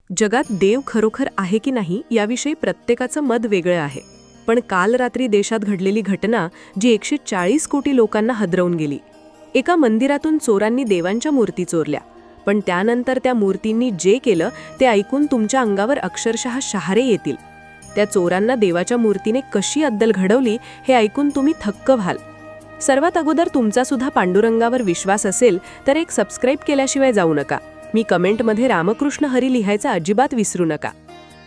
जगात देव खरोखर आहे की नाही याविषयी प्रत्येकाचं मत वेगळं आहे. पण काल रात्री देशात घडलेली घटना जी 140 कोटी लोकांना हादरवून गेली. एका मंदिरातून चोरांनी देवांच्या मूर्ती चोरल्या, पण त्यानंतर त्या मूर्तींनी जे केलं ते ऐकून तुमच्या अंगावर अक्षरशः शहारे येतील. त्या चोरांना देवाच्या मूर्तीने कशी अद्दल घडवली हे ऐकून तुम्ही थक्क व्हाल. सर्वात अगोदर तुमचा सुद्धा पांडुरंगावर विश्वास असेल तर एक सबस्क्राईब केल्याशिवाय जाऊ नका. मी कमेंटमध्ये रामकृष्ण हरी लिहायचा अजिबात विसरू नका.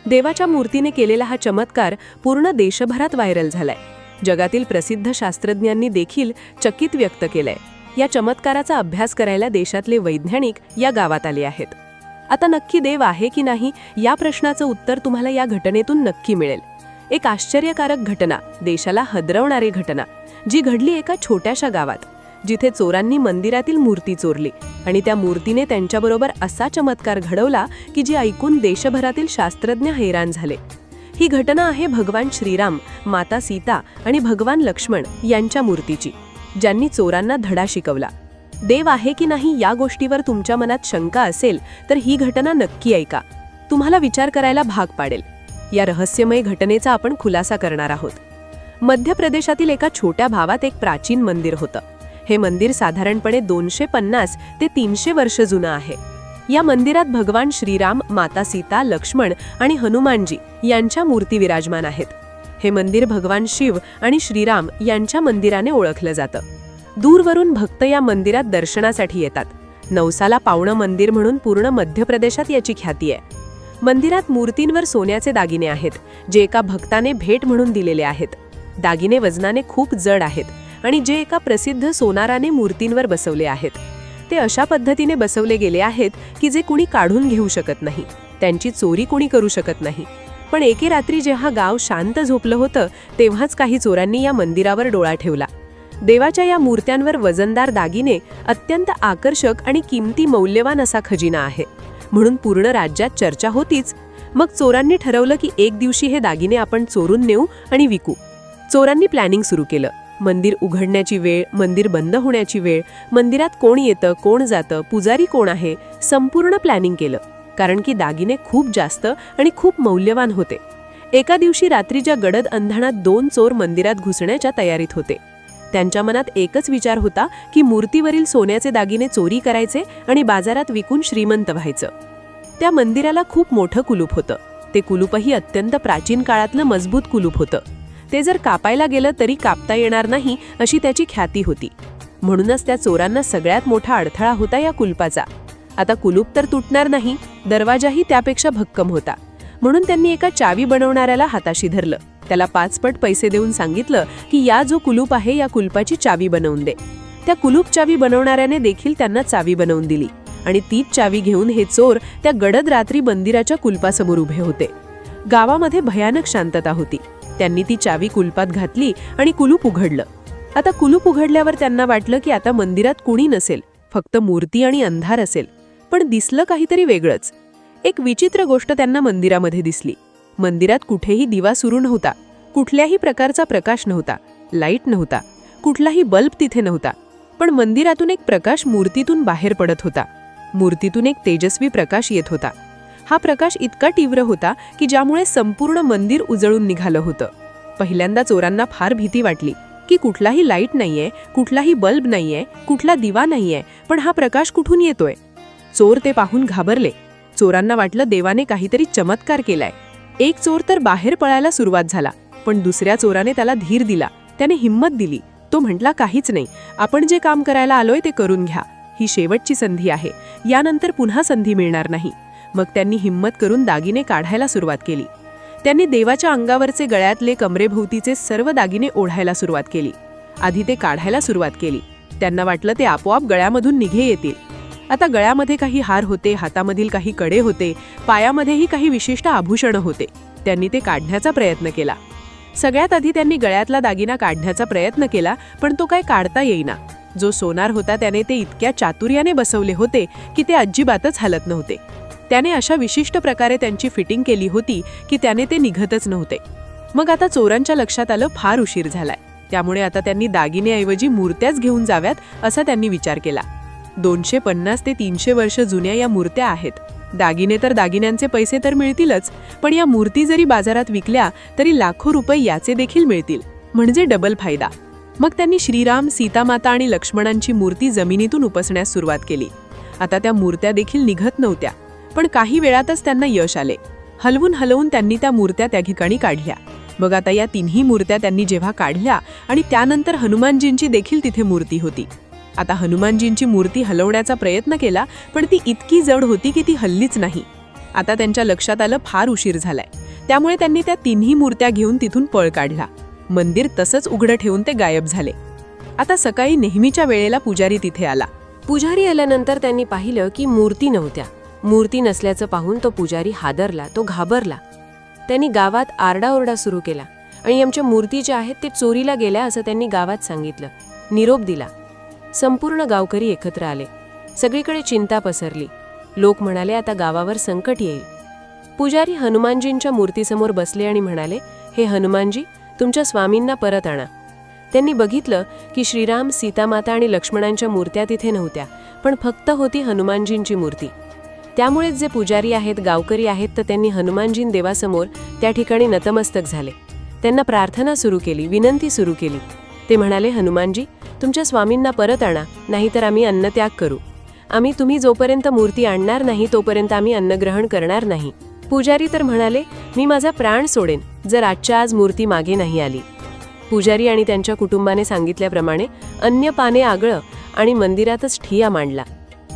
देवाच्या मूर्तीने केलेला हा चमत्कार पूर्ण देशभरात व्हायरल झालाय. जगातील प्रसिद्ध शास्त्रज्ञांनी देखील चकित व्यक्त केलंय. या चमत्काराचा अभ्यास करायला देशातले वैज्ञानिक या गावात आले आहेत. आता नक्की देव आहे की नाही या प्रश्नाचं उत्तर तुम्हाला या घटनेतून नक्की मिळेल. एक आश्चर्यकारक घटना, देशाला हादरवणारी घटना, जी घडली एका छोट्याशा गावात, जिथे चोरांनी मंदिरातील मूर्ती चोरली आणि त्या मूर्तीने त्यांच्याबरोबर असा चमत्कार घडवला की जी ऐकून देशभरातील शास्त्रज्ञ हैराण झाले. ही घटना आहे भगवान श्रीराम, माता सीता आणि भगवान लक्ष्मण यांच्या मूर्तीची, ज्यांनी चोरांना धडा शिकवला. देव आहे की नाही या गोष्टीवर तुमच्या मनात शंका असेल तर ही घटना नक्की ऐका. तुम्हाला विचार करायला भाग पाडेल. या रहस्यमय घटनेचा आपण खुलासा करणार आहोत. मध्य प्रदेशातील एका छोट्या भागात एक प्राचीन मंदिर होतं. हे मंदिर साधारणपणे 250 ते 300 वर्ष जुनं आहे. या मंदिरात भगवान श्रीराम, माता सीता, लक्ष्मण आणि हनुमानजी यांच्या मूर्ती विराजमान आहेत. हे मंदिर भगवान शिव आणि श्रीराम यांच्या मंदिराने ओळखलं जातं. दूरवरून भक्त या मंदिरात दर्शनासाठी येतात. नवसाला पावणं मंदिर म्हणून पूर्ण मध्य प्रदेशात याची ख्याती आहे. मंदिरात मूर्तींवर सोन्याचे दागिने आहेत, जे एका भक्ताने भेट म्हणून दिलेले आहेत. दागिने वजनाने खूप जड आहेत आणि जे एका प्रसिद्ध सोनाराने मूर्तींवर बसवले आहेत. ते अशा पद्धतीने बसवले गेले आहेत की जे कुणी काढून घेऊ शकत नाही, त्यांची चोरी कुणी करू शकत नाही. पण एके रात्री जेव्हा गाव शांत झोपलं होतं तेव्हाच काही चोरांनी या मंदिरावर डोळा ठेवला. देवाच्या या मूर्त्यांवर वजनदार दागिने अत्यंत आकर्षक आणि किमती मौल्यवान असा खजिना आहे, म्हणून पूर्ण राज्यात चर्चा होतीच. मग चोरांनी ठरवलं की एक दिवशी हे दागिने आपण चोरून नेऊ आणि विकू. चोरांनी प्लॅनिंग सुरू केलं. मंदिर उघडण्याची वेळ, मंदिर बंद होण्याची वेळ, मंदिरात कोण येतं कोण जातं, पुजारी कोण आहे, संपूर्ण प्लॅनिंग केलं. कारण की दागिने खूप जास्त आणि खूप मौल्यवान होते. एका दिवशी रात्रीच्या गडद अंधारात 2 चोर मंदिरात घुसण्याच्या तयारीत होते. त्यांच्या मनात एकच विचार होता की मूर्तीवरील सोन्याचे दागिने चोरी करायचे आणि बाजारात विकून श्रीमंत व्हायचं. त्या मंदिराला खूप मोठं कुलूप होतं. ते कुलूपही अत्यंत प्राचीन काळातलं मजबूत कुलूप होतं. ते जर कापायला गेलं तरी कापता येणार नाही अशी त्याची ख्याती होती. म्हणूनच त्या चोरांना सगळ्यात मोठा अडथळा होता या कुलपाचा. आता कुलूप तर तुटणार नाही, दरवाजाही त्यापेक्षा भक्कम होता. म्हणून त्यांनी एका चावी बनवणाऱ्याला हाताशी धरलं. त्याला 5 पट पैसे देऊन सांगितलं की या जो कुलूप आहे या कुलपाची चावी बनवून दे. त्या कुलूप चावी बनवणाऱ्याने देखील त्यांना चावी बनवून दिली आणि तीच चावी घेऊन हे चोर त्या गडद रात्री मंदिराच्या कुलपासमोर उभे होते. गावामध्ये भयानक शांतता होती. त्यांनी ती चावी कुलपात घातली आणि कुलूप उघडलं. आता कुलूप उघडल्यावर त्यांना वाटलं की आता मंदिरात कुणी नसेल, फक्त मूर्ती आणि अंधार असेल. पण दिसलं काहीतरी वेगळंच. एक विचित्र गोष्ट त्यांना मंदिरामध्ये दिसली. मंदिरात कुठेही दिवा सुरू नव्हता, कुठल्याही प्रकारचा प्रकाश नव्हता, लाईट नव्हता, कुठलाही बल्ब तिथे नव्हता. पण मंदिरातून एक प्रकाश मूर्तीतून बाहेर पडत होता. मूर्तीतून एक तेजस्वी प्रकाश येत होता. हा प्रकाश इतका तीव्र होता की ज्यामुळे संपूर्ण मंदिर उजळून निघालं होतं. पहिल्यांदा चोरांना फार भीती वाटली की कुठलाही लाईट नाहीये, कुठलाही बल्ब नाहीये, कुठला दिवा नाहीये, पण हा प्रकाश कुठून येतोय? चोर ते पाहून घाबरले. चोरांना वाटलं देवाने काहीतरी चमत्कार केलाय. एक चोर तर बाहेर पळायला सुरुवात झाला, पण दुसऱ्या चोराने त्याला धीर दिला. त्याने हिंमत दिली. तो म्हटला, काहीच नाही, आपण जे काम करायला आलोय ते करून घ्या. ही शेवटची संधी आहे, यानंतर पुन्हा संधी मिळणार नाही. मग त्यांनी हिंमत करून दागिने काढायला सुरुवात केली. त्यांनी देवाच्या अंगावरचे, गळ्यातले, कमरेभोवतीचे सर्व दागिने ओढायला सुरुवात केली. आधी ते काढायला सुरुवात केली. त्यांना वाटलं ते आपोआप गळ्यामधून निघे येतील. आता गळ्यामध्ये काही हार होते, हातामधील काही कडे होते, पायामध्येही काही विशिष्ट आभूषणं होते. त्यांनी ते काढण्याचा प्रयत्न केला. सगळ्यात आधी त्यांनी गळ्यातला दागिना काढण्याचा प्रयत्न केला, पण तो काय काढता येईना. जो सोनार होता त्याने ते इतक्या चातुर्याने बसवले होते की ते अजिबातच हलत नव्हते. त्याने अशा विशिष्ट प्रकारे त्यांची फिटिंग केली होती की त्याने ते निघतच नव्हते. मग आता चोरांच्या लक्षात आलं फार उशीर झालाय. त्यामुळे आता त्यांनी दागिनेऐवजी मूर्त्याच घेऊन जाव्यात असा त्यांनी विचार केला. 250 ते 300 वर्ष जुन्या या मूर्त्या आहेत. दागिने तर दागिन्यांचे पैसे तर मिळतीलच, पण या मूर्ती जरी बाजारात विकल्या तरी लाखो रुपये याचे देखील मिळतील, म्हणजे डबल फायदा. मग त्यांनी श्रीराम, सीतामाता आणि लक्ष्मणांची मूर्ती जमिनीतून उपसण्यास सुरुवात केली. आता त्या मूर्त्या देखील निघत नव्हत्या, पण काही वेळातच त्यांना यश आले. हलवून हलवून त्यांनी त्या मूर्त्या त्या ठिकाणी काढल्या. मग आता या तिन्ही मूर्त्या त्यांनी जेव्हा काढल्या आणि त्यानंतर हनुमानजींची देखील तिथे मूर्ती होती. आता हनुमानजींची मूर्ती हलवण्याचा प्रयत्न केला, पण ती इतकी जड होती की ती हललीच नाही. आता त्यांच्या लक्षात आलं फार उशीर झालाय, त्यामुळे त्यांनी त्या तिन्ही मूर्त्या घेऊन तिथून पळ काढला. मंदिर तसंच उघडं ठेवून ते गायब झाले. आता सकाळी नेहमीच्या वेळेला पुजारी तिथे आला. पुजारी आल्यानंतर त्यांनी पाहिलं की मूर्ती नव्हत्या. मूर्ती नसल्याचं पाहून तो पुजारी हादरला, तो घाबरला. त्यांनी गावात आरडाओरडा सुरू केला आणि आमच्या मूर्ती ज्या आहेत ते चोरीला गेल्या असं त्यांनी गावात सांगितलं. निरोप दिला. संपूर्ण गावकरी एकत्र आले. सगळीकडे चिंता पसरली. लोक म्हणाले आता गावावर संकट येईल. पुजारी हनुमानजींच्या मूर्तीसमोर बसले आणि म्हणाले, हे हनुमानजी, तुमच्या स्वामींना परत आणा. त्यांनी बघितलं की श्रीराम, सीतामाता आणि लक्ष्मणांच्या मूर्त्या तिथे नव्हत्या, पण फक्त होती हनुमानजींची मूर्ती. त्यामुळेच जे पुजारी आहेत, गावकरी आहेत, तर त्यांनी हनुमानजीं देवासमोर त्या ठिकाणी नतमस्तक झाले. त्यांना प्रार्थना सुरू केली, विनंती सुरू केली. ते म्हणाले, हनुमानजी, तुमच्या स्वामींना परत आणा, नाहीतर आम्ही अन्नत्याग करू. आम्ही तुम्ही जोपर्यंत मूर्ती आणणार नाही तोपर्यंत आम्ही अन्नग्रहण करणार नाही. पुजारी तर म्हणाले, मी माझा प्राण सोडेन जर आजच्या आज मूर्ती मागे नाही आली. पुजारी आणि त्यांच्या कुटुंबाने सांगितल्याप्रमाणे अन्य पाने आगळं आणि मंदिरातच ठिया मांडला.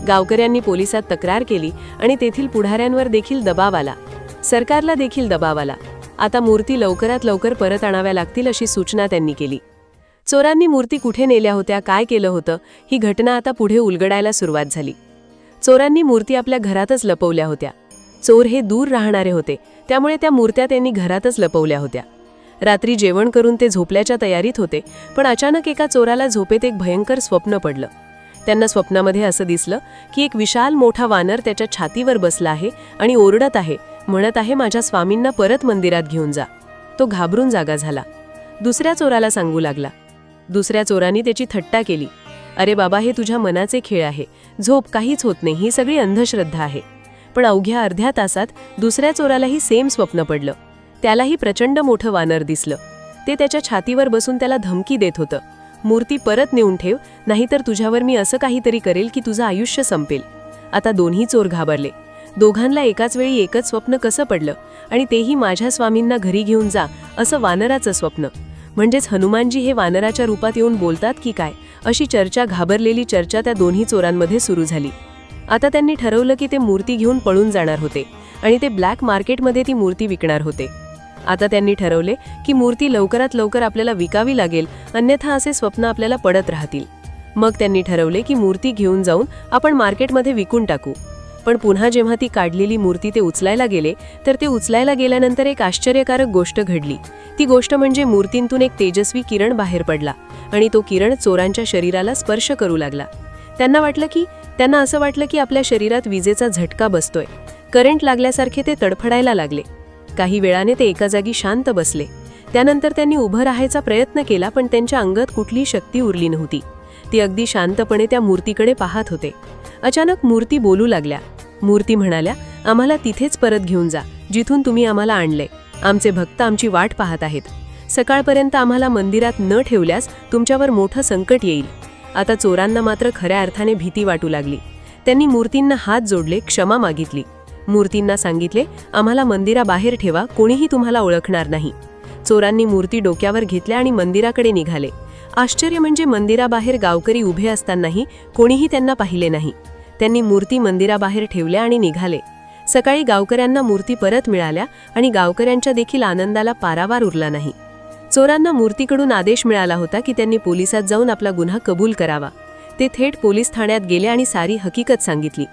गावकऱ्यांनी पोलिसात तक्रार केली आणि तेथील पुढाऱ्यांवर देखील दबाव आला. सरकारला देखील दबाव आला. आता मूर्ती लवकरात लवकर परत आणाव्या लागतील अशी सूचना त्यांनी केली. चोरांनी मूर्ती कुठे नेल्या होत्या, काय केलं होतं, ही घटना आता पुढे उलगडायला सुरुवात झाली. चोरांनी मूर्ती आपल्या घरातच लपवल्या होत्या. चोर हे दूर राहणारे होते, त्यामुळे त्या मूर्त्या त्यांनी घरातच लपवल्या होत्या. रात्री जेवण करून ते झोपल्याच्या तयारीत होते, पण अचानक एका चोराला झोपेत एक भयंकर स्वप्न पडलं. त्यांना स्वप्नामध्ये असं दिसलं की एक विशाल मोठा वानर त्याच्या छातीवर बसला आहे आणि ओरडत आहे, म्हणत आहे, माझ्या स्वामींना परत मंदिरात घेऊन जा. तो घाबरून जागा झाला. दुसऱ्या चोराला सांगू लागला. दुसऱ्या चोरांनी त्याची थट्टा केली. अरे बाबा, हे तुझ्या मनाचे खेळ आहे, झोप, काहीच होत नाही, ही सगळी अंधश्रद्धा आहे. पण अवघ्या अर्ध्या तासात दुसऱ्या चोरालाही सेम स्वप्न पडलं. त्यालाही प्रचंड मोठं वानर दिसलं. ते त्याच्या छातीवर बसून त्याला धमकी देत होतं, मूर्ती परत नेऊन ठेव, नाहीतर तुझ्यावर मी असं काहीतरी करेल की तुझं आयुष्य संपेल. आता दोन्ही चोर घाबरले. दोघांना एकाच वेळी एकच स्वप्न कसं पडलं, आणि तेही माझ्या स्वामींना घरी घेऊन जा असं वानराचं स्वप्न. म्हणजेच हनुमानजी हे वानराच्या रूपात येऊन बोलतात की काय, अशी चर्चा, घाबरलेली चर्चा त्या दोन्ही चोरांमध्ये सुरू झाली. आता त्यांनी ठरवलं की ते मूर्ती घेऊन पळून जाणार होते आणि ते ब्लॅक मार्केटमध्ये ती मूर्ती विकणार होते. आता त्यांनी ठरवले की मूर्ती लवकरात लवकर आपल्याला विकावी लागेल, अन्यथा असे स्वप्न आपल्याला पडत राहतील. मग त्यांनी ठरवले की मूर्ती घेऊन जाऊन आपण मार्केटमध्ये विकून टाकू. पण पुन्हा जेव्हा ती काढलेली मूर्ती ते उचलायला गेले, तर ते उचलायला गेल्यानंतर एक आश्चर्यकारक गोष्ट घडली. ती गोष्ट म्हणजे मूर्तींतून एक तेजस्वी किरण बाहेर पडला आणि तो किरण चोरांच्या शरीराला स्पर्श करू लागला. त्यांना असं वाटलं की आपल्या शरीरात विजेचा झटका बसतोय. करंट लागल्यासारखे ते तडफडायला लागले. काही वेळाने ते एका जागी शांत बसले. त्यानंतर त्यांनी उभं राहायचा प्रयत्न केला, पण त्यांच्या अंगात कुठली शक्ती उरली नव्हती. ती अगदी शांतपणे त्या मूर्तीकडे पाहत होते. अचानक मूर्ती बोलू लागल्या. मूर्ती म्हणाल्या, आम्हाला तिथेच परत घेऊन जा जिथून तुम्ही आम्हाला आणले. आमचे भक्त आमची वाट पाहत आहेत. सकाळपर्यंत आम्हाला मंदिरात न ठेवल्यास तुमच्यावर मोठं संकट येईल. आता चोरांना मात्र खऱ्या अर्थाने भीती वाटू लागली. त्यांनी मूर्तींना हात जोडले, क्षमा मागितली. मूर्तींना सांगितले, आम्हाला मंदिराबाहेर ठेवा, कोणीही तुम्हाला ओळखणार नाही. चोरांनी मूर्ती डोक्यावर घेतल्या आणि मंदिराकडे निघाले. आश्चर्य म्हणजे मंदिराबाहेर गावकरी उभे असतानाही कोणीही त्यांना पाहिले नाही. त्यांनी मूर्ती मंदिराबाहेर ठेवल्या आणि निघाले. सकाळी गावकऱ्यांना मूर्ती परत मिळाल्या आणि गावकऱ्यांच्या देखील आनंदाला पारावार उरला नाही. चोरांना मूर्तीकडून आदेश मिळाला होता की त्यांनी पोलिसात जाऊन आपला गुन्हा कबूल करावा. ते थेट पोलीस ठाण्यात गेले आणि सारी हकीकत सांगितली.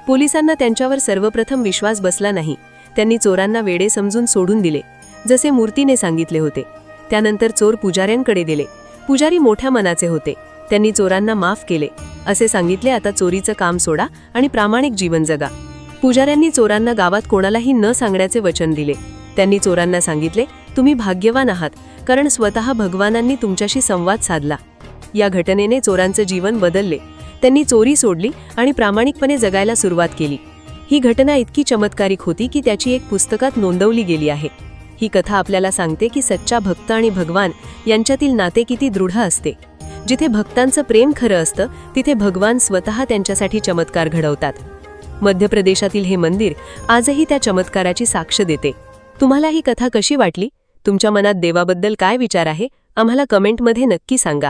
पोलिसांना त्यांच्यावर सर्वप्रथम विश्वास बसला नाही. त्यांनी चोरांना वेडे समजून सोडून दिले, जसे मूर्तीने सांगितले होते. त्यानंतर चोर पुजाऱ्यांकडे दिले. पुजारी मोठ्या मनाचे होते. त्यांनी चोरांना माफ केले. असे सांगितले, आता चोरीचं काम सोडा आणि प्रामाणिक जीवन जगा. पुजाऱ्यांनी चोरांना गावात कोणालाही न सांगण्याचे वचन दिले. त्यांनी चोरांना सांगितले, तुम्ही भाग्यवान आहात, कारण स्वतः भगवानांनी तुमच्याशी संवाद साधला. या घटनेने चोरांचं जीवन बदलले. त्यांनी चोरी सोडली आणि प्रामाणिकपणे जगायला सुरुवात केली. ही घटना इतकी चमत्कारिक होती की त्याची एक पुस्तकात नोंदवली गेली आहे. ही कथा आपल्याला सांगते की सच्चा भक्त आणि भगवान यांच्यातील नाते किती दृढ असते. जिथे भक्तांचं प्रेम खरं असतं तिथे भगवान स्वतः त्यांच्यासाठी चमत्कार घडवतात. मध्य प्रदेशातील हे मंदिर आजही त्या चमत्काराची साक्ष देते. तुम्हाला ही कथा कशी वाटली? तुमच्या मनात देवाबद्दल काय विचार आहे? आम्हाला कमेंटमध्ये नक्की सांगा.